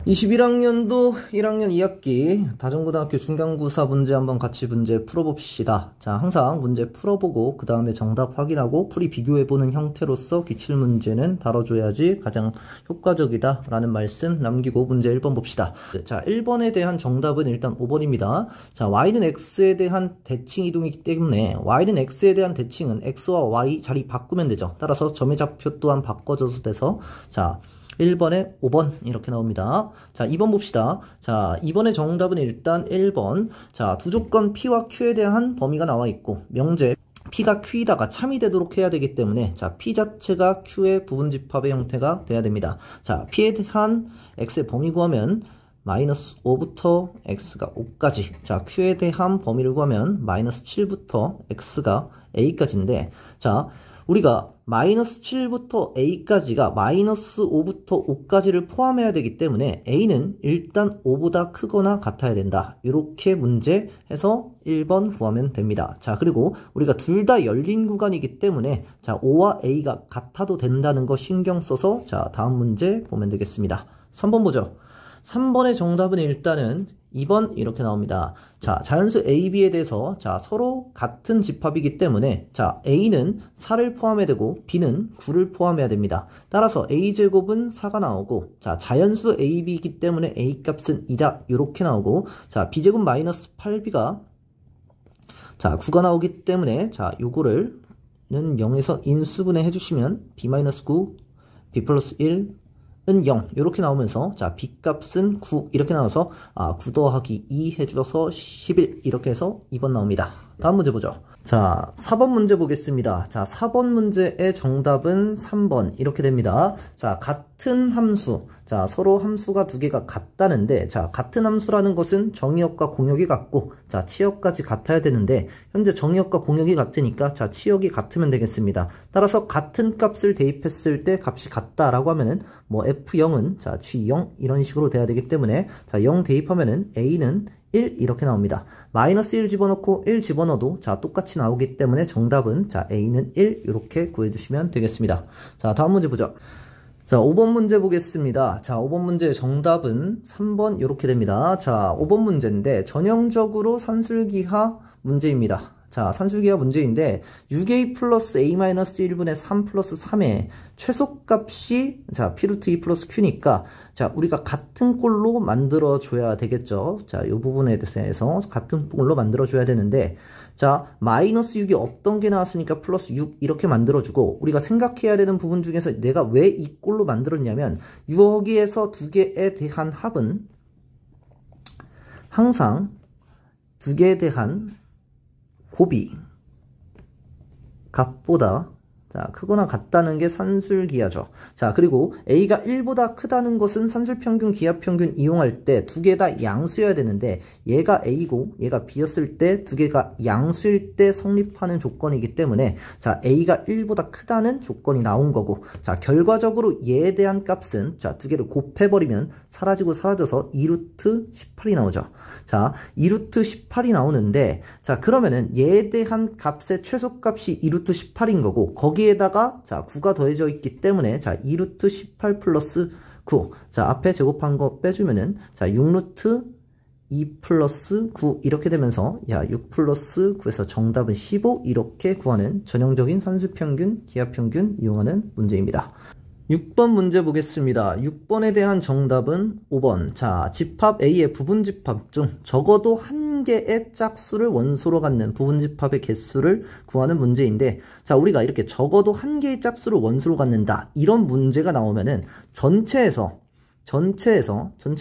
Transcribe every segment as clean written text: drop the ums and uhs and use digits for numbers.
21학년도 1학년 2학기 다정고등학교 중간고사 문제 한번 같이 문제 풀어봅시다. 자, 항상 문제 풀어보고 그 다음에 정답 확인하고 풀이 비교해보는 형태로서 기출문제는 다뤄줘야지 가장 효과적이다 라는 말씀 남기고 문제 1번 봅시다. 자, 1번에 대한 정답은 일단 5번입니다. 자, y는 x에 대한 대칭 이동이기 때문에 y는 x에 대한 대칭은 x와 y 자리 바꾸면 되죠. 따라서 점의 좌표 또한 바꿔줘도 돼서 자 1번에 5번 이렇게 나옵니다. 자, 2번 봅시다. 자, 2번의 정답은 일단 1번. 자, 두 조건 P와 Q에 대한 범위가 나와 있고 명제 P가 Q이다가 참이 되도록 해야 되기 때문에 자, P 자체가 Q의 부분집합의 형태가 돼야 됩니다. 자, P에 대한 X의 범위 구하면 마이너스 5부터 X가 5까지. 자, Q에 대한 범위를 구하면 마이너스 7부터 X가 A까지인데 자, 우리가 마이너스 7부터 A까지가 마이너스 5부터 5까지를 포함해야 되기 때문에 A는 일단 5보다 크거나 같아야 된다. 이렇게 문제해서 1번 구하면 됩니다. 자, 그리고 우리가 둘 다 열린 구간이기 때문에 자, 5와 A가 같아도 된다는 거 신경 써서 자, 다음 문제 보면 되겠습니다. 3번 보죠. 3번의 정답은 일단은 2번 이렇게 나옵니다. 자, 자연수 A, B에 대해서 자, 서로 같은 집합이기 때문에 자, A는 4를 포함해야 되고 B는 9를 포함해야 됩니다. 따라서 A제곱은 4가 나오고 자, 자연수 A, B이기 때문에 A 값은 2다 이렇게 나오고 자, B제곱 마이너스 8B가 자, 9가 나오기 때문에 자, 요거를 는 0에서 인수분해 해주시면 B-9, B 플러스 1 은 0 이렇게 나오면서 자, B값은 9 이렇게 나와서 9 더하기 2 해줘서 11 이렇게 해서 2번 나옵니다. 다음 문제 보죠. 자, 4번 문제 보겠습니다. 자, 4번 문제의 정답은 3번 이렇게 됩니다. 자, 같은 함수. 자, 서로 함수가 두 개가 같다는데 자, 같은 함수라는 것은 정의역과 공역이 같고 자, 치역까지 같아야 되는데 현재 정의역과 공역이 같으니까 자, 치역이 같으면 되겠습니다. 따라서 같은 값을 대입했을 때 값이 같다라고 하면은 뭐 F0은 자, G0 이런 식으로 돼야 되기 때문에 자, 0 대입하면은 A는 1 이렇게 나옵니다. 마이너스 1 집어넣고 1 집어넣어도 자, 똑같이 나오기 때문에 정답은 자, A는 1 이렇게 구해주시면 되겠습니다. 자, 다음 문제 보죠. 자, 5번 문제 보겠습니다. 자, 5번 문제의 정답은 3번 이렇게 됩니다. 자, 5번 문제인데 전형적으로 산술기하 문제입니다. 자, 산술기하 문제인데 6a 플러스 a-1분의 3 플러스 3의 최소값이 자, p 루트 2 플러스 q니까 자, 우리가 같은 꼴로 만들어 줘야 되겠죠. 자, 이 부분에 대해서 같은 꼴로 만들어 줘야 되는데 자, 마이너스 6이 없던 게 나왔으니까 플러스 6 이렇게 만들어주고 우리가 생각해야 되는 부분 중에서 내가 왜 이 꼴로 만들었냐면 여기에서 두 개에 대한 합은 항상 두 개에 대한 곱이 값보다 자, 크거나 같다는 게 산술기하죠. 자, 그리고 A가 1보다 크다는 것은 산술평균, 기하평균 이용할 때 두 개 다 양수여야 되는데 얘가 A고 얘가 B였을 때 두 개가 양수일 때 성립하는 조건이기 때문에 자, A가 1보다 크다는 조건이 나온 거고 자, 결과적으로 얘에 대한 값은 자, 두 개를 곱해버리면 사라지고 사라져서 2루트 18이 나오죠. 자, 2루트 18이 나오는데 자, 그러면은 얘에 대한 값의 최소값이 2루트 18인 거고 거기에다가 자, 9가 더해져 있기 때문에 자, 2루트 18 플러스 9. 자, 앞에 제곱한 거 빼주면은 자, 6루트 2 플러스 9 이렇게 되면서 야, 6 플러스 9에서 정답은 15 이렇게 구하는 전형적인 산술평균, 기하평균 이용하는 문제입니다. 6번 문제 보겠습니다. 6번에 대한 정답은 5번. 자, 집합 A의 부분집합 중 적어도 한 개의 짝수를 원소로 갖는 부분집합의 개수를 구하는 문제인데 자, 우리가 이렇게 적어도 한 개의 짝수를 원소로 갖는다. 이런 문제가 나오면은 전체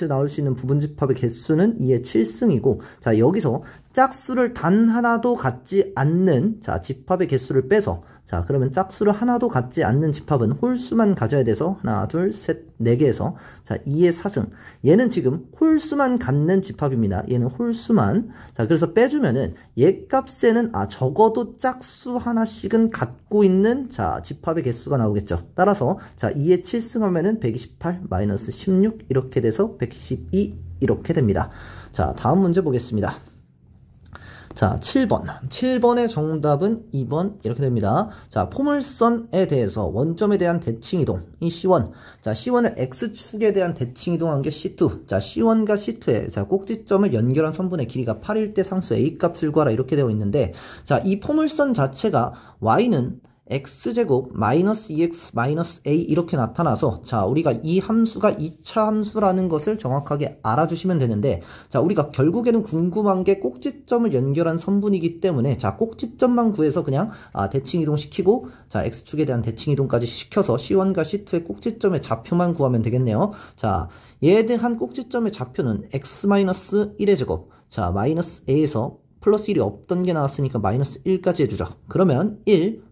나올 수 있는 부분집합의 개수는 2의 7승이고 자, 여기서 짝수를 단 하나도 갖지 않는 자, 집합의 개수를 빼서 자, 그러면 짝수를 하나도 갖지 않는 집합은 홀수만 가져야 돼서 하나, 둘, 셋, 4개에서 자, 2의 4승. 얘는 지금 홀수만 갖는 집합입니다. 얘는 홀수만. 자, 그래서 빼주면은 얘 값에는 적어도 짝수 하나씩은 갖고 있는 자, 집합의 개수가 나오겠죠. 따라서 자, 2의 7승 하면은 128 마이너스 16 이렇게 돼서 112 이렇게 됩니다. 자, 다음 문제 보겠습니다. 자, 7번. 7번의 정답은 2번 이렇게 됩니다. 자, 포물선에 대해서 원점에 대한 대칭이동, 이 C1. 자, C1을 X축에 대한 대칭이동한 게 C2. 자, C1과 C2의 자, 꼭지점을 연결한 선분의 길이가 8일 때 상수 A 값을 구하라 이렇게 되어 있는데, 자, 이 포물선 자체가 Y는 x제곱 마이너스 2x 마이너스 a 이렇게 나타나서, 자, 우리가 이 함수가 2차 함수라는 것을 정확하게 알아주시면 되는데, 자, 우리가 결국에는 궁금한 게 꼭지점을 연결한 선분이기 때문에, 자, 꼭지점만 구해서 그냥 대칭이동 시키고, 자, x축에 대한 대칭이동까지 시켜서 C1과 C2의 꼭지점의 좌표만 구하면 되겠네요. 자, 얘에 대한 꼭지점의 좌표는 x-1의 제곱, 자, 마이너스 a에서 플러스 1이 없던 게 나왔으니까 마이너스 1까지 해주죠. 그러면 1,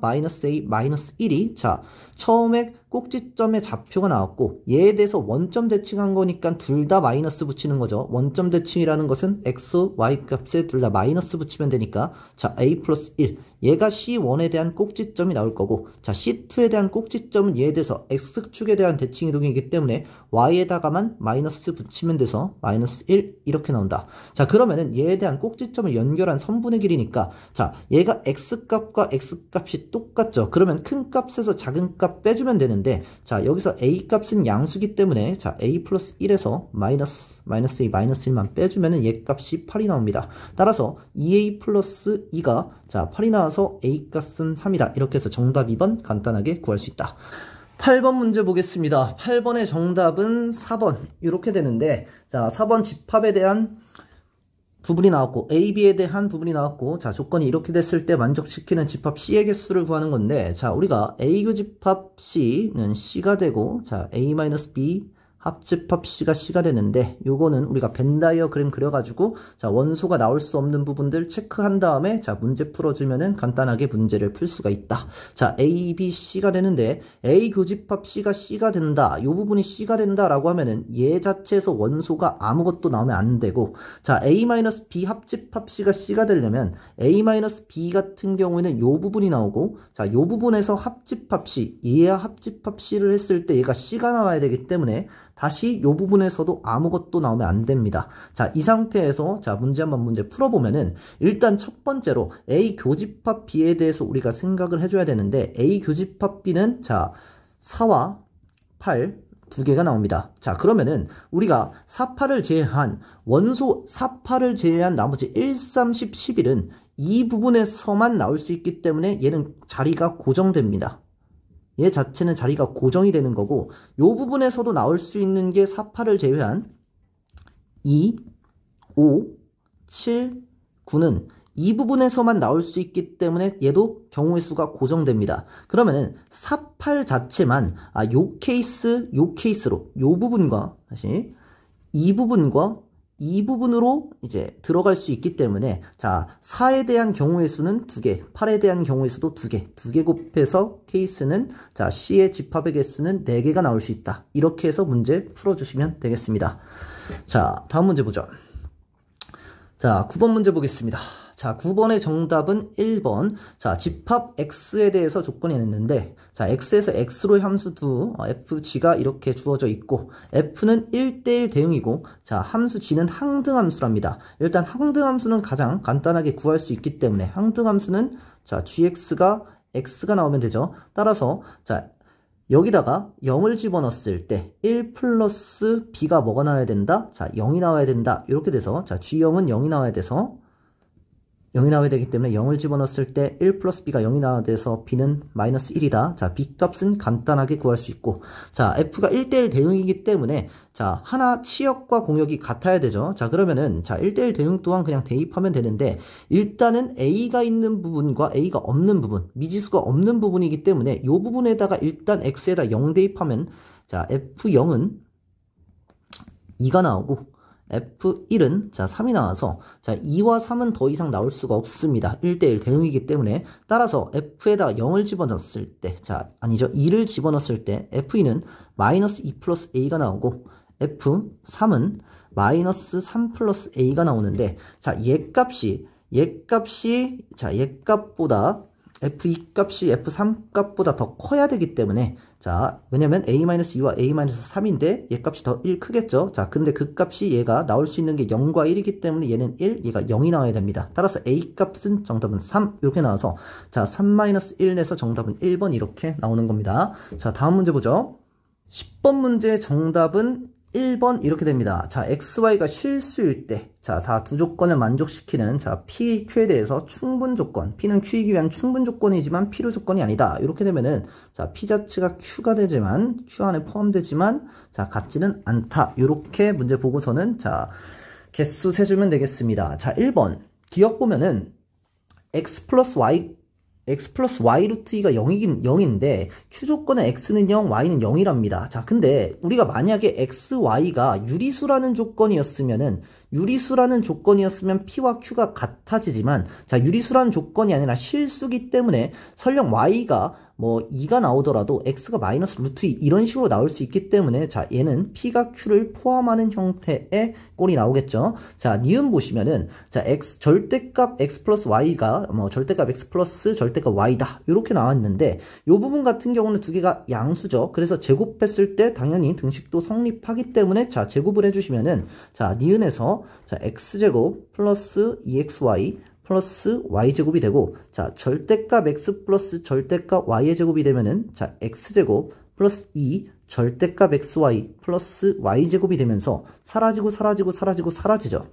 마이너스 a 마이너스 1이, 자, 처음에 꼭지점의 좌표가 나왔고 얘에 대해서 원점 대칭한 거니까 둘 다 마이너스 붙이는 거죠. 원점 대칭이라는 것은 x, y 값에 둘 다 마이너스 붙이면 되니까, 자, a 플러스 1, 얘가 C1에 대한 꼭지점이 나올 거고, 자, C2에 대한 꼭지점은 얘에 대해서 x축에 대한 대칭이동이기 때문에 y에다가만 마이너스 붙이면 돼서 마이너스 1 이렇게 나온다. 자, 그러면은 얘에 대한 꼭지점을 연결한 선분의 길이니까, 자, 얘가 x값과 x값이 똑같죠. 그러면 큰 값에서 작은 값 빼주면 되는데, 자, 여기서 a 값은 양수기 때문에, 자, a 플러스 1에서 마이너스 a 마이너스 1만 빼주면은 얘 값이 8이 나옵니다. 따라서 2a 플러스 2가, 자, 8이 나와서 a 값은 3이다. 이렇게 해서 정답 2번 간단하게 구할 수 있다. 8번 문제 보겠습니다. 8번의 정답은 4번 이렇게 되는데, 자, 4번 집합에 대한 부분이 나왔고 A, B에 대한 부분이 나왔고, 자, 조건이 이렇게 됐을 때 만족시키는 집합 C의 개수를 구하는 건데, 자, 우리가 A 교집합 C는 C가 되고, 자, A-B 합집합 C가 C가 되는데, 요거는 우리가 벤 다이어그램 그려가지고, 자, 원소가 나올 수 없는 부분들 체크한 다음에, 자, 문제 풀어주면은 간단하게 문제를 풀 수가 있다. 자, A, B, C가 되는데, A 교집합 C가 C가 된다, 요 부분이 C가 된다라고 하면은 얘 자체에서 원소가 아무것도 나오면 안 되고, 자, A-B 합집합 C가 C가 되려면 A-B 같은 경우에는 요 부분이 나오고, 자, 요 부분에서 합집합 C, 얘와 합집합 C를 했을 때 얘가 C가 나와야 되기 때문에 다시 요 부분에서도 아무것도 나오면 안 됩니다. 자, 이 상태에서, 자, 문제 한번 문제 풀어보면은, 일단 첫 번째로 A 교집합 B에 대해서 우리가 생각을 해줘야 되는데, A 교집합 B는, 자, 4와 8 두 개가 나옵니다. 자, 그러면은 우리가 4, 8을 제외한 원소 4, 8을 제외한 나머지 1, 3, 10, 11은 이 부분에서만 나올 수 있기 때문에 얘는 자리가 고정됩니다. 얘 자체는 자리가 고정이 되는 거고, 요 부분에서도 나올 수 있는 게 4, 8을 제외한 2, 5, 7, 9는 이 부분에서만 나올 수 있기 때문에 얘도 경우의 수가 고정됩니다. 그러면은 4, 8 자체만, 요 케이스로 요 부분과 다시 이 부분과 이 부분으로 이제 들어갈 수 있기 때문에, 자, 4에 대한 경우의 수는 2개, 8에 대한 경우의 수도 2개, 2개 곱해서 케이스는, 자, C의 집합의 개수는 4개가 나올 수 있다. 이렇게 해서 문제 풀어주시면 되겠습니다. 자, 다음 문제 보죠. 자, 9번 문제 보겠습니다. 자, 9번의 정답은 1번. 자, 집합 X에 대해서 조건이 냈는데, 자, X에서 X로의 함수 FG가 이렇게 주어져 있고, F는 1대1 대응이고, 자, 함수 G는 항등함수랍니다. 일단 항등함수는 가장 간단하게 구할 수 있기 때문에, 항등함수는, 자, GX가 X가 나오면 되죠. 따라서, 자, 여기다가 0을 집어넣었을 때 1 플러스 B가 뭐가 나와야 된다? 자, 0이 나와야 된다. 이렇게 돼서, 자, G0은 0이 나와야 돼서 0이 나와야 되기 때문에 0을 집어넣었을 때 1 플러스 B가 0이 나와야 돼서 B는 마이너스 1이다. 자, B 값은 간단하게 구할 수 있고, 자, F가 1대1 대응이기 때문에, 자, 하나 치역과 공역이 같아야 되죠. 자, 그러면은, 자, 1대1 대응 또한 그냥 대입하면 되는데, 일단은 A가 있는 부분과 A가 없는 부분, 미지수가 없는 부분이기 때문에 이 부분에다가 일단 X에다 0 대입하면, 자, F0은 2가 나오고, F1은, 자, 3이 나와서, 자, 2와 3은 더 이상 나올 수가 없습니다. 1대1 대응이기 때문에. 따라서 F에다가 0을 집어넣었을 때, 자, 아니죠, 2를 집어넣었을 때 F2는 마이너스 2 플러스 A가 나오고, F3은 마이너스 3 플러스 A가 나오는데, 자, 얘 값이, 자, 얘 값보다, f2 값이 f3 값보다 더 커야 되기 때문에, 자, 왜냐면 a-2와 a-3인데 얘 값이 더 1 크겠죠? 자, 근데 그 값이 얘가 나올 수 있는 게 0과 1이기 때문에 얘는 1, 얘가 0이 나와야 됩니다. 따라서 a 값은 정답은 3 이렇게 나와서, 자, 3-1 내서 정답은 1번 이렇게 나오는 겁니다. 자, 다음 문제 보죠. 10번 문제 정답은 1번 이렇게 됩니다. 자, XY가 실수일 때, 자, 다 두 조건을 만족시키는, 자, P, Q에 대해서 충분 조건, P는 Q이기 위한 충분 조건이지만 필요 조건이 아니다. 이렇게 되면은, 자, P 자체가 Q가 되지만, Q 안에 포함되지만, 자, 같지는 않다. 이렇게 문제 보고서는, 자, 개수 세주면 되겠습니다. 자, 1번. 기억 보면은, X 플러스 Y 루트 2가 0인데 Q 조건은 X는 0, Y는 0이랍니다. 자, 근데 우리가 만약에 X, Y가 유리수라는 조건이었으면 P와 Q가 같아지지만, 자, 유리수라는 조건이 아니라 실수기 때문에 설령 Y가 뭐 2가 나오더라도 X가 마이너스 루트 2 이런 식으로 나올 수 있기 때문에, 자, 얘는 P가 Q를 포함하는 형태의 꼴이 나오겠죠. 자, 니은 보시면은, 자, 절대값 X 플러스 Y가 뭐 절대값 X 플러스 절대값 Y다 이렇게 나왔는데, 요 부분 같은 경우는 두 개가 양수죠. 그래서 제곱했을 때 당연히 등식도 성립하기 때문에, 자, 제곱을 해주시면은, 자, 니은에서, 자, X제곱 플러스 2XY 플러스 y제곱이 되고, 자, 절대값 x 플러스 절대값 y의 제곱이 되면은, 자, x제곱 플러스 2 절대값 xy 플러스 y제곱이 되면서 사라지죠.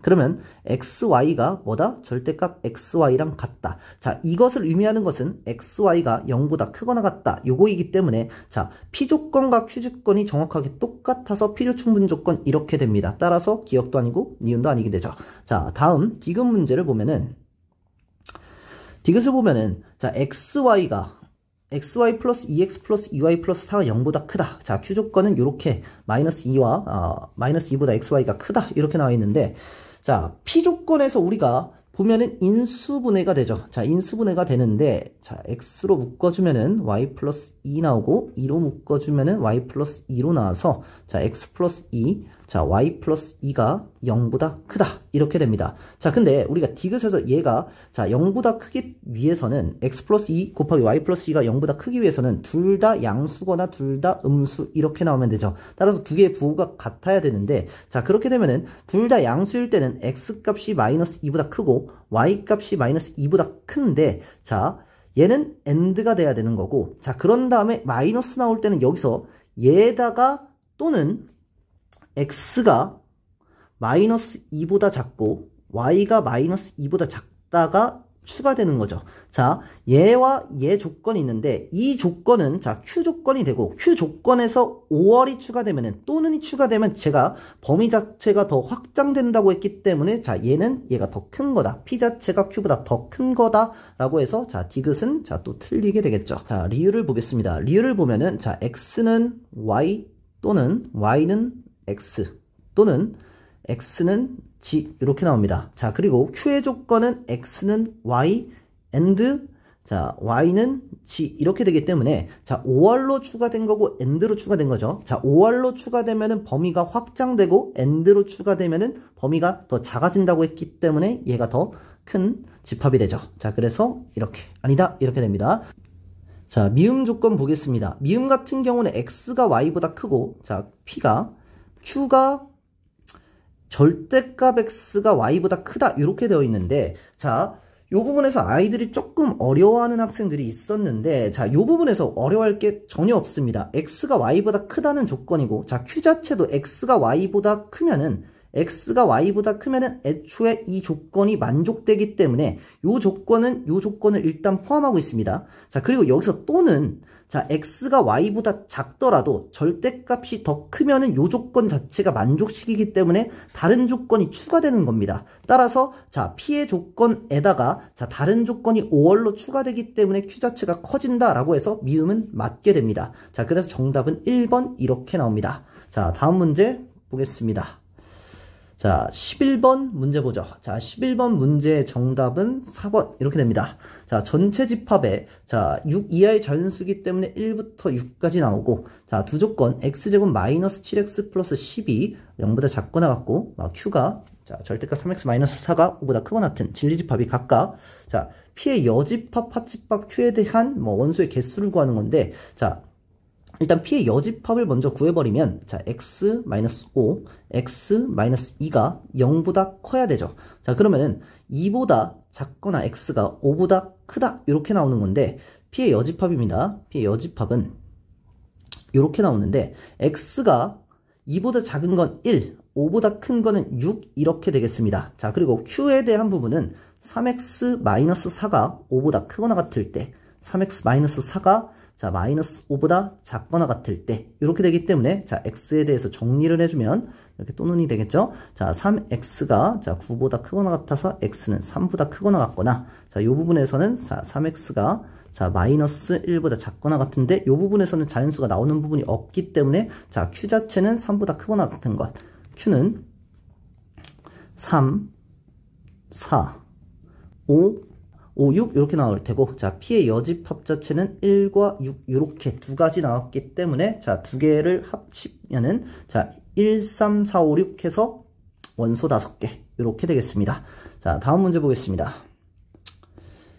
그러면 xy가 뭐다? 절대값 xy랑 같다. 자, 이것을 의미하는 것은 xy가 0보다 크거나 같다. 요거이기 때문에, 자, P조건과 Q조건이 정확하게 똑같아서 필요 충분 조건 이렇게 됩니다. 따라서 기억도 아니고 니은도 아니게 되죠. 자, 다음 디귿 문제를 보면은, 디귿을 보면은, 자, xy 플러스 2x 플러스 2y 플러스 4가 0보다 크다. 자, Q조건은 요렇게 마이너스 2보다 xy가 크다. 이렇게 나와 있는데, 자, P조건에서 우리가 보면은 인수분해가 되죠. 자, 인수분해가 되는데, 자, x로 묶어주면은 y 플러스 2 나오고, 2로 묶어주면은 y 플러스 2로 나와서, 자, x 플러스 2, 자, y 플러스 2가 0보다 크다. 이렇게 됩니다. 자, 근데 우리가 디귿에서 얘가, 자, 0보다 크기 위해서는 x 플러스 2 곱하기 y 플러스 2가 0보다 크기 위해서는 둘 다 양수거나 둘 다 음수 이렇게 나오면 되죠. 따라서 두 개의 부호가 같아야 되는데, 자, 그렇게 되면은 둘 다 양수일 때는 x 값이 마이너스 2보다 크고 y 값이 마이너스 2보다 큰데, 자, 얘는 AND가 돼야 되는 거고, 자, 그런 다음에 마이너스 나올 때는 여기서 얘에다가 또는 x가 마이너스 2보다 작고 y가 마이너스 2보다 작다가 추가되는 거죠. 자, 얘와 얘 조건이 있는데, 이 조건은, 자, Q 조건이 되고, Q 조건에서 5월이 추가되면은, 또는이 추가되면 제가 범위 자체가 더 확장된다고 했기 때문에, 자, 얘가 더 큰 거다. P 자체가 Q보다 더 큰 거다. 라고 해서, 자, 디귿은, 자, 또 틀리게 되겠죠. 자, 리을을 보겠습니다. 리을을 보면은, 자, X는 Y 또는 Y는 X 또는 X는 G 이렇게 나옵니다. 자, 그리고 Q의 조건은 X는 Y and, 자, Y는 G 이렇게 되기 때문에, 자, 5월로 추가된 거고 AND로 추가된 거죠. 자, 5월로 추가되면은 범위가 확장되고 AND로 추가되면은 범위가 더 작아진다고 했기 때문에 얘가 더 큰 집합이 되죠. 자, 그래서 이렇게 아니다 이렇게 됩니다. 자, 미음 조건 보겠습니다. 미음 같은 경우는 X가 Y보다 크고, 자, Q가 절대값 X가 Y보다 크다 이렇게 되어 있는데, 자, 요 부분에서 아이들이 조금 어려워하는 학생들이 있었는데, 자, 요 부분에서 어려워할 게 전혀 없습니다. X가 Y보다 크다는 조건이고, 자, Q 자체도 X가 Y보다 크면은 애초에 이 조건이 만족되기 때문에 요 조건을 일단 포함하고 있습니다. 자, 그리고 여기서 또는, 자, X가 Y보다 작더라도 절대값이 더 크면은 요 조건 자체가 만족시키기 때문에 다른 조건이 추가되는 겁니다. 따라서, 자, P의 조건에다가, 자, 다른 조건이 5월로 추가되기 때문에 Q 자체가 커진다라고 해서 미음은 맞게 됩니다. 자, 그래서 정답은 1번 이렇게 나옵니다. 자, 다음 문제 보겠습니다. 자, 11번 문제 보죠. 자, 11번 문제의 정답은 4번 이렇게 됩니다. 자, 전체 집합에, 자, 6 이하의 자연수기 때문에 1부터 6까지 나오고, 자, 두 조건 x제곱 마이너스 7x 플러스 12 0보다 작거나 같고, Q가 자, 절대값 3x-4가 5보다 크거나 같은 진리집합이 각각 자, P의 여집합, 합집합, Q에 대한 뭐 원소의 개수를 구하는 건데 자, 일단 P의 여집합을 먼저 구해버리면 자, x-5, x-2가 0보다 커야 되죠. 자, 그러면은 2보다 작거나 x가 5보다 크다 이렇게 나오는 건데 P의 여집합입니다. P의 여집합은 이렇게 나오는데 x가 2보다 작은 건 1, 5보다 큰 거는 6 이렇게 되겠습니다. 자, 그리고 Q에 대한 부분은 3x-4가 5보다 크거나 같을 때 3x-4가 자, 마이너스 5보다 작거나 같을 때 이렇게 되기 때문에 자, x에 대해서 정리를 해주면 이렇게 또 눈이 되겠죠. 자, 3x가 자, 9보다 크거나 같아서 x는 3보다 크거나 같거나 자, 이 부분에서는 자, 3x가 자, 마이너스 1보다 작거나 같은데 이 부분에서는 자연수가 나오는 부분이 없기 때문에 자, q 자체는 3보다 크거나 같은 것 q는 3, 4, 5, 5, 6 이렇게 나올 테고 자, P의 여집합 자체는 1과 6 이렇게 두 가지 나왔기 때문에 자, 두 개를 합치면은 자, 1, 3, 4, 5, 6 해서 원소 5개 이렇게 되겠습니다. 자, 다음 문제 보겠습니다.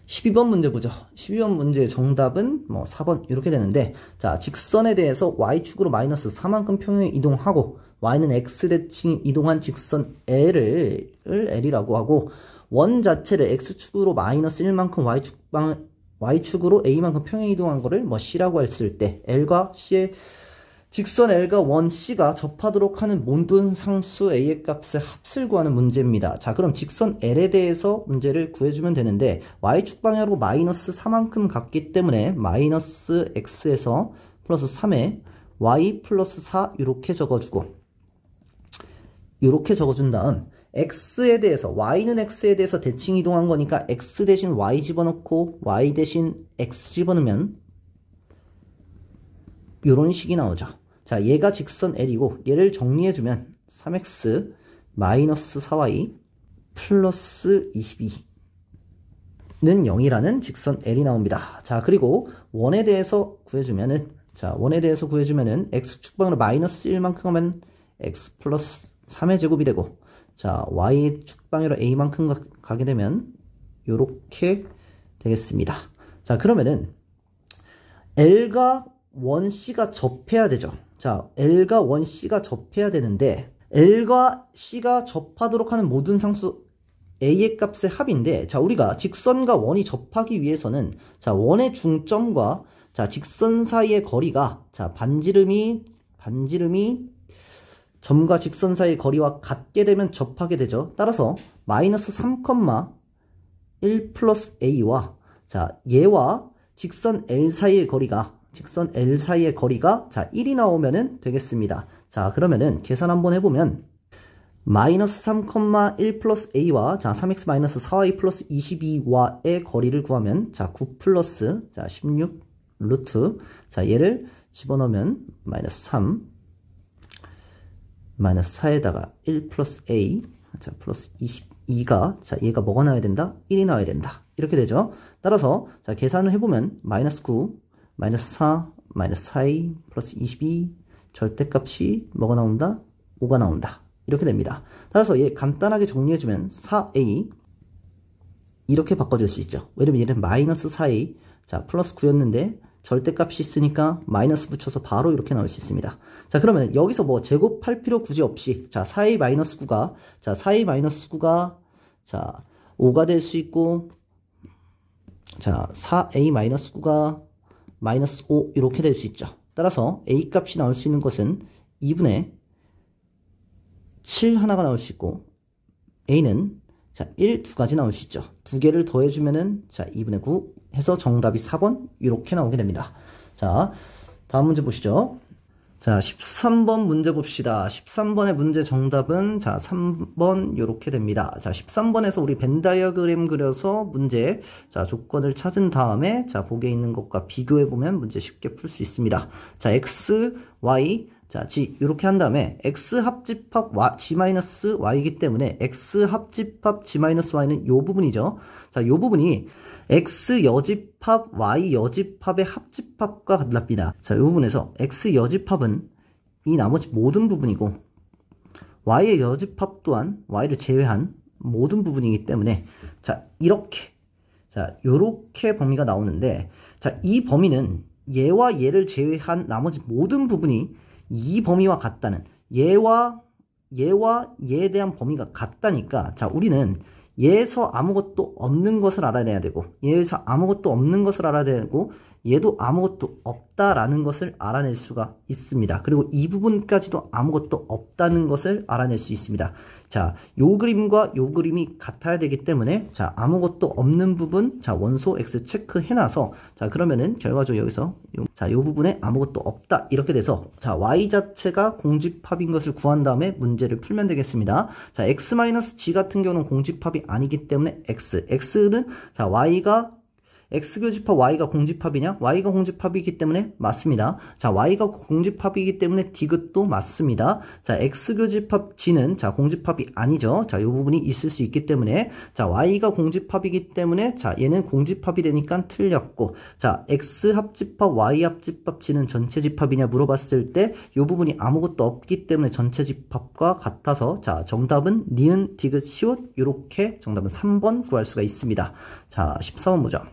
12번 문제 보죠. 12번 문제의 정답은 뭐 4번 이렇게 되는데 자, 직선에 대해서 y축으로 마이너스 4만큼 평행에 이동하고 y는 x대칭 이동한 직선 L이라고 하고 원 자체를 x축으로 마이너스 1만큼 y축으로 a만큼 평행 이동한 거를 뭐 c라고 했을 때 L과 c의 직선 L과 원 C가 접하도록 하는 모든 상수 A의 값의 합을 구하는 문제입니다. 자, 그럼 직선 L에 대해서 문제를 구해주면 되는데 Y축 방향으로 마이너스 4만큼 갔기 때문에 마이너스 X에서 플러스 3에 Y 플러스 4 이렇게 적어주고 이렇게 적어준 다음 X에 대해서 Y는 X에 대해서 대칭 이동한 거니까 X 대신 Y 집어넣고 Y 대신 X 집어넣으면 이런 식이 나오죠. 자, 얘가 직선 L이고 얘를 정리해주면 3x 마이너스 4y 플러스 22는 0이라는 직선 L이 나옵니다. 자, 그리고 원에 대해서 구해주면은 자, 원에 대해서 구해주면은 x축방으로 마이너스 1만큼 하면 x 플러스 3의 제곱이 되고 자, y축방으로 a만큼 가게 되면 요렇게 되겠습니다. 자, 그러면은 L과 원 C가 접해야 되죠. 자, L과 원 C가 접해야 되는데 L과 C가 접하도록 하는 모든 상수 A의 값의 합인데 자, 우리가 직선과 원이 접하기 위해서는 자, 원의 중점과 자, 직선 사이의 거리가 자, 반지름이 점과 직선 사이의 거리와 같게 되면 접하게 되죠. 따라서 마이너스 3,1 플러스 A와 자, 얘와 직선 L 사이의 거리가 자, 1이 나오면은 되겠습니다. 자, 그러면은 계산 한번 해보면 마이너스 3,1 플러스 A와 자, 3x 마이너스 4y 플러스 22와의 거리를 구하면 자, 9 플러스 자, 16 루트 자, 얘를 집어넣으면 마이너스 3 마이너스 4에다가 1 플러스 A 자, 플러스 22가 자, 얘가 뭐가 나와야 된다? 1이 나와야 된다. 이렇게 되죠. 따라서 자, 계산을 해보면 마이너스 9 마이너스 4, 마이너스 4a, 플러스 22, 절대값이 뭐가 나온다? 5가 나온다. 이렇게 됩니다. 따라서 얘 간단하게 정리해주면 4a 이렇게 바꿔줄 수 있죠. 왜냐면 얘는 마이너스 4a, 자, 플러스 9였는데 절대값이 있으니까 마이너스 붙여서 바로 이렇게 나올 수 있습니다. 자, 그러면 여기서 뭐 제곱할 필요 굳이 없이 자, 4a 마이너스 9가 자, 4a 마이너스 9가 자, 5가 될 수 있고 자, 4a 마이너스 9가 마이너스 5 이렇게 될 수 있죠. 따라서 A 값이 나올 수 있는 것은 2분의 7 하나가 나올 수 있고 A는 자, 1 두 가지 나올 수 있죠. 두 개를 더해주면은 자, 2분의 9 해서 정답이 4번 이렇게 나오게 됩니다. 자, 다음 문제 보시죠. 자, 13번 문제 봅시다. 13번의 문제 정답은 자, 3번 요렇게 됩니다. 자, 13번에서 우리 벤 다이어그램 그려서 문제 자, 조건을 찾은 다음에 자, 보기에 있는 것과 비교해 보면 문제 쉽게 풀 수 있습니다. 자, x, y 자, g 이렇게 한 다음에 x 합집합 g-y이기 때문에 x 합집합 g-y는 요 부분이죠. 자, 요 부분이 x 여집합 y 여집합의 합집합과 같답니다. 자, 이 부분에서 x 여집합은 이 나머지 모든 부분이고 y의 여집합 또한 y를 제외한 모든 부분이기 때문에 자, 요렇게 범위가 나오는데 자, 이 범위는 얘와 얘를 제외한 나머지 모든 부분이 이 범위와 같다는 얘와 얘에 대한 범위가 같다니까 자, 우리는 얘에서 아무것도 없는 것을 알아내야 되고 얘에서 아무것도 없는 것을 알아야 되고 얘도 아무것도 없다라는 것을 알아낼 수가 있습니다. 그리고 이 부분까지도 아무것도 없다는 것을 알아낼 수 있습니다. 자, 요 그림과 요 그림이 같아야 되기 때문에 자, 아무것도 없는 부분 자, 원소 X 체크해놔서 자, 그러면은 결과적으로 여기서 요 부분에 아무것도 없다 이렇게 돼서 자, Y 자체가 공집합인 것을 구한 다음에 문제를 풀면 되겠습니다. 자, X-G 같은 경우는 공집합이 아니기 때문에 X는 자, X교집합 Y가 공집합이냐? Y가 공집합이기 때문에 맞습니다. 자, Y가 공집합이기 때문에 디귿도 맞습니다. 자, X교집합 G는 자, 공집합이 아니죠. 자, 이 부분이 있을 수 있기 때문에 자, Y가 공집합이기 때문에 자, 얘는 공집합이 되니까 틀렸고 자, X 합집합 Y 합집합 G는 전체 집합이냐 물어봤을 때 이 부분이 아무것도 없기 때문에 전체 집합과 같아서 자, 정답은 니은, 디귿, 시옷 이렇게 정답은 3번 구할 수가 있습니다. 자, 14번 보자.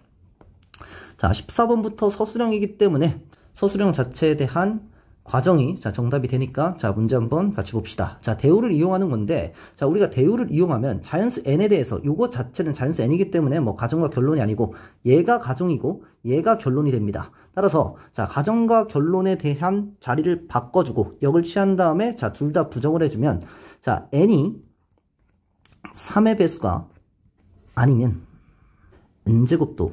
자, 14번부터 서술형이기 때문에 서술형 자체에 대한 과정이 자, 정답이 되니까 자, 문제 한번 같이 봅시다. 자, 대우를 이용하는 건데 자, 우리가 대우를 이용하면 자연수 n에 대해서 요거 자체는 자연수 n이기 때문에 뭐 가정과 결론이 아니고 얘가 가정이고 얘가 결론이 됩니다. 따라서 자, 가정과 결론에 대한 자리를 바꿔주고 역을 취한 다음에 자, 둘 다 부정을 해주면 자, n이 3의 배수가 아니면 n제곱도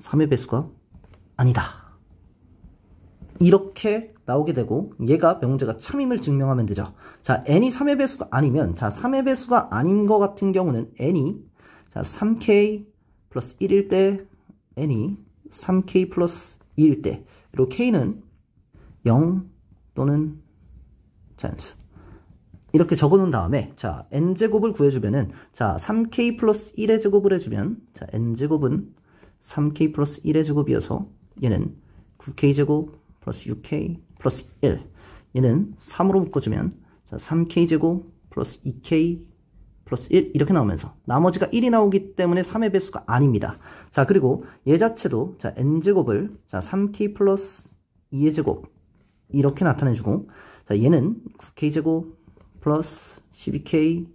3의 배수가 아니다. 이렇게 나오게 되고 얘가 명제가 참임을 증명하면 되죠. 자, n이 3의 배수가 아니면 자, 3의 배수가 아닌 것 같은 경우는 n이 자, 3k 플러스 1일 때 n이 3k 플러스 2일 때 그리고 k는 0 또는 자연수 이렇게 적어 놓은 다음에 자, n제곱을 구해주면은 자, 3k 플러스 1의 제곱을 해주면 자, n제곱은 3k 플러스 1의 제곱이어서 얘는 9k 제곱 플러스 6k 플러스 1 얘는 3으로 묶어주면 자, 3k 제곱 플러스 2k 플러스 1 이렇게 나오면서 나머지가 1이 나오기 때문에 3의 배수가 아닙니다. 자, 그리고 얘 자체도 자, n제곱을 자, 3k 플러스 2의 제곱 이렇게 나타내주고 자, 얘는 9k 제곱 플러스 12k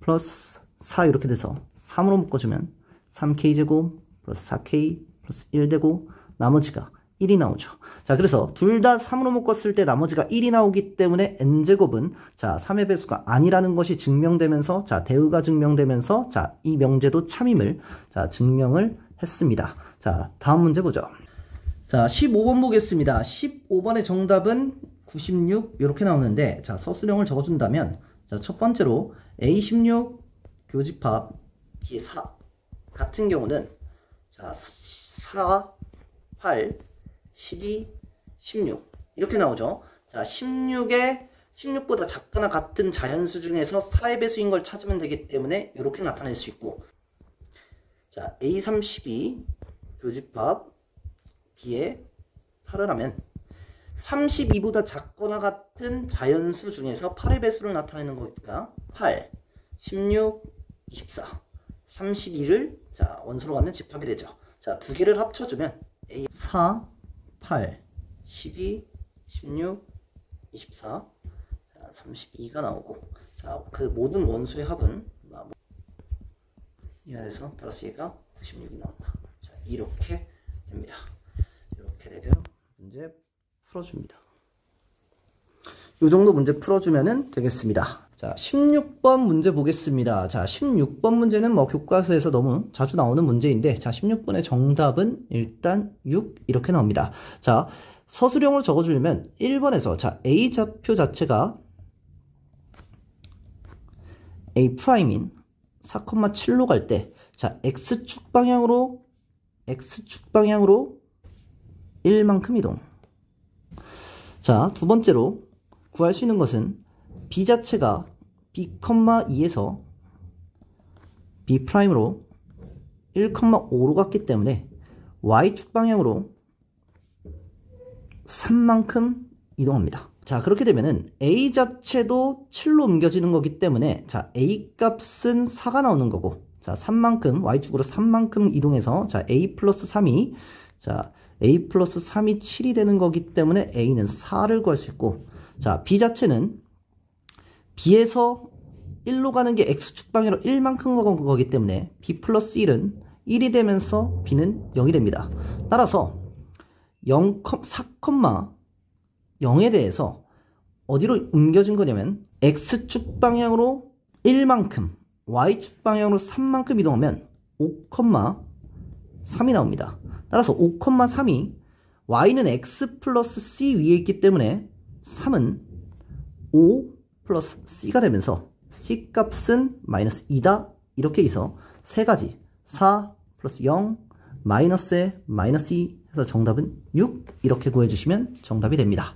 플러스 4 이렇게 돼서 3으로 묶어주면 3k 제곱 플러스 4k 플러스 1 되고 나머지가 1이 나오죠. 자, 그래서 둘 다 3으로 묶었을 때 나머지가 1이 나오기 때문에 n제곱은 자, 3의 배수가 아니라는 것이 증명되면서 자, 대우가 증명되면서 자, 이 명제도 참임을 자, 증명을 했습니다. 자, 다음 문제 보죠. 자, 15번 보겠습니다. 15번의 정답은 96 이렇게 나오는데 자, 서술형을 적어준다면 자, 첫 번째로 A16 교집합 B4 같은 경우는 자, 4, 8, 12, 16 이렇게 나오죠. 자, 16보다 작거나 같은 자연수 중에서 4의 배수인 걸 찾으면 되기 때문에 이렇게 나타낼 수 있고 자, A32 교집합 B에 8을 하면 32보다 작거나 같은 자연수 중에서 8의 배수를 나타내는 거니까 8, 16, 24 32를 자, 원소로 갖는 집합이 되죠. 자, 두 개를 합쳐주면 4, 8, 12, 16, 24 자, 32가 나오고 자, 그 모든 원소의 합은 이 안에서 플러스 얘가 96이 나온다. 자, 이렇게 됩니다. 이렇게 되면 문제 풀어줍니다. 이 정도 문제 풀어주면 되겠습니다. 자, 16번 문제 보겠습니다. 자, 16번 문제는 뭐 교과서에서 너무 자주 나오는 문제인데 자, 16번의 정답은 일단 6 이렇게 나옵니다. 자, 서술형으로 적어주려면 1번에서 자, A 좌표 자체가 A'인 4,7로 갈 때 자, X축 방향으로 1만큼 이동. 자, 두 번째로 구할 수 있는 것은 B 자체가 B,2에서 B'으로 1,5로 갔기 때문에 Y축 방향으로 3만큼 이동합니다. 자, 그렇게 되면은 a 자체도 7로 옮겨지는 거기 때문에 자, a 값은 4가 나오는 거고 자, 3만큼 y축으로 3만큼 이동해서 자, a 플러스 3이 자, a 플러스 3이 7이 되는 거기 때문에 a는 4를 구할 수 있고 자, b 자체는 b에서 1로 가는 게 x축 방향으로 1만큼 가는 거기 때문에 b 플러스 1은 1이 되면서 b는 0이 됩니다. 따라서 4,0에 대해서 어디로 옮겨진 거냐면 x축 방향으로 1만큼 y축 방향으로 3만큼 이동하면 5,3이 나옵니다. 따라서 5,3이 y는 x 플러스 c 위에 있기 때문에 3은 5 플러스 c가 되면서 c 값은 마이너스 2다 이렇게 해서 세 가지 4 플러스 0 마이너스에 마이너스 2 해서 정답은 6 이렇게 구해주시면 정답이 됩니다.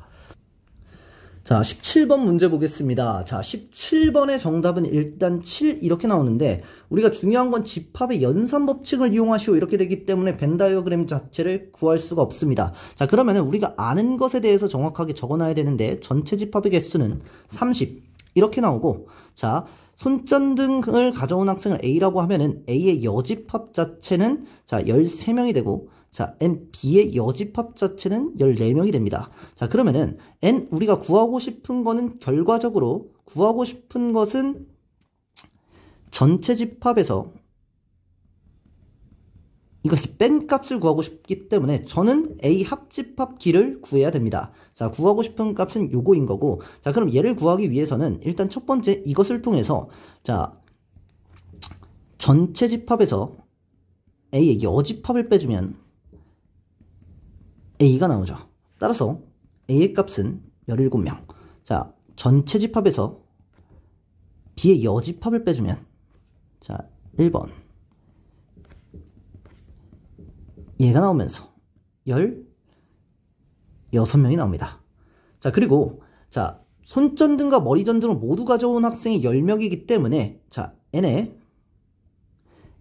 자, 17번 문제 보겠습니다. 자, 17번의 정답은 일단 7 이렇게 나오는데 우리가 중요한 건 집합의 연산법칙을 이용하시오 이렇게 되기 때문에 벤 다이어그램 자체를 구할 수가 없습니다. 자, 그러면은 우리가 아는 것에 대해서 정확하게 적어놔야 되는데 전체 집합의 개수는 30 이렇게 나오고 자, 손전등을 가져온 학생을 A라고 하면은 A의 여집합 자체는 자, 13명이 되고 자, B의 여집합 자체는 14명이 됩니다. 자, 그러면은 N 우리가 구하고 싶은 거는 결과적으로 구하고 싶은 것은 전체 집합에서 이것을 뺀 값을 구하고 싶기 때문에 저는 A 합집합 기를 구해야 됩니다. 자, 구하고 싶은 값은 요거인 거고 자, 그럼 얘를 구하기 위해서는 일단 첫 번째 이것을 통해서 자, 전체 집합에서 A의 여집합을 빼주면 A가 나오죠. 따라서 A의 값은 17명. 자, 전체 집합에서 B의 여집합을 빼주면 자, 1번 얘가 나오면서 16명이 나옵니다. 자, 그리고 자, 손전등과 머리전등을 모두 가져온 학생이 10명이기 때문에 자, N의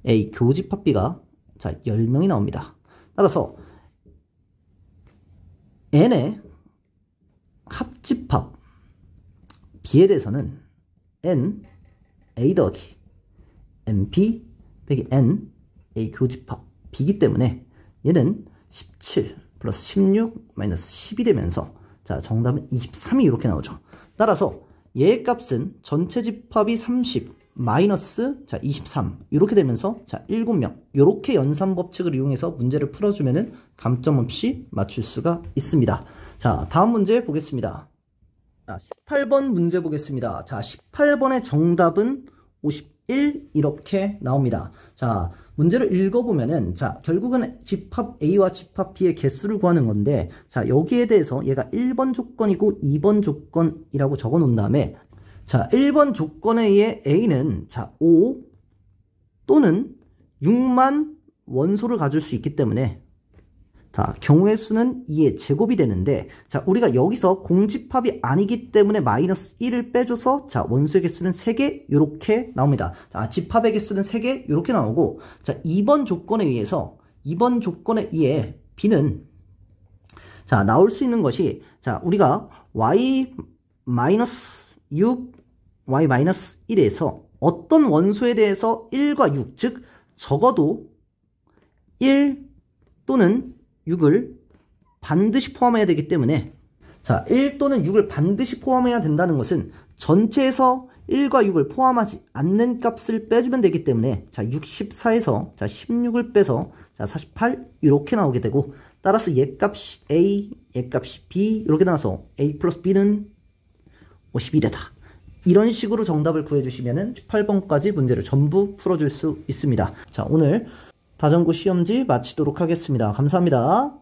A 교집합 B가 자, 10명이 나옵니다. 따라서 N의 합집합 B에 대해서는 N A 더하기 NP 빼기 N A 교집합 B이기 때문에 얘는 17 플러스 16 마이너스 10이 되면서 자, 정답은 23이 이렇게 나오죠. 따라서 얘의 값은 전체 집합이 30 마이너스 자, 23 이렇게 되면서 자, 7명 이렇게 연산법칙을 이용해서 문제를 풀어주면은 감점 없이 맞출 수가 있습니다. 자, 다음 문제 보겠습니다. 자, 18번 문제 보겠습니다. 자, 18번의 정답은 51 이렇게 나옵니다. 자, 문제를 읽어보면은 자, 결국은 집합 A와 집합 B의 개수를 구하는 건데 자, 여기에 대해서 얘가 1번 조건이고 2번 조건이라고 적어 놓은 다음에 자, 1번 조건에 의해 A는 자, 5 또는 6만 원소를 가질 수 있기 때문에 자, 경우의 수는 2의 제곱이 되는데 자, 우리가 여기서 공집합이 아니기 때문에 마이너스 1을 빼줘서 자, 원소의 개수는 3개 이렇게 나옵니다. 자, 집합의 개수는 3개 이렇게 나오고 자, 2번 조건에 의해서 2번 조건에 의해 B는 자, 나올 수 있는 것이 자, 우리가 y-6 y-1에서 어떤 원소에 대해서 1과 6, 즉 적어도 1 또는 6을 반드시 포함해야 되기 때문에 자, 1 또는 6을 반드시 포함해야 된다는 것은 전체에서 1과 6을 포함하지 않는 값을 빼주면 되기 때문에 자, 64에서 자, 16을 빼서 자, 48 이렇게 나오게 되고 따라서 얘 값이 A, 얘 값이 B 이렇게 나와서 A 플러스 B는 51이다. 이런 식으로 정답을 구해주시면 18번까지 문제를 전부 풀어줄 수 있습니다. 자, 오늘 다전고 시험지 마치도록 하겠습니다. 감사합니다.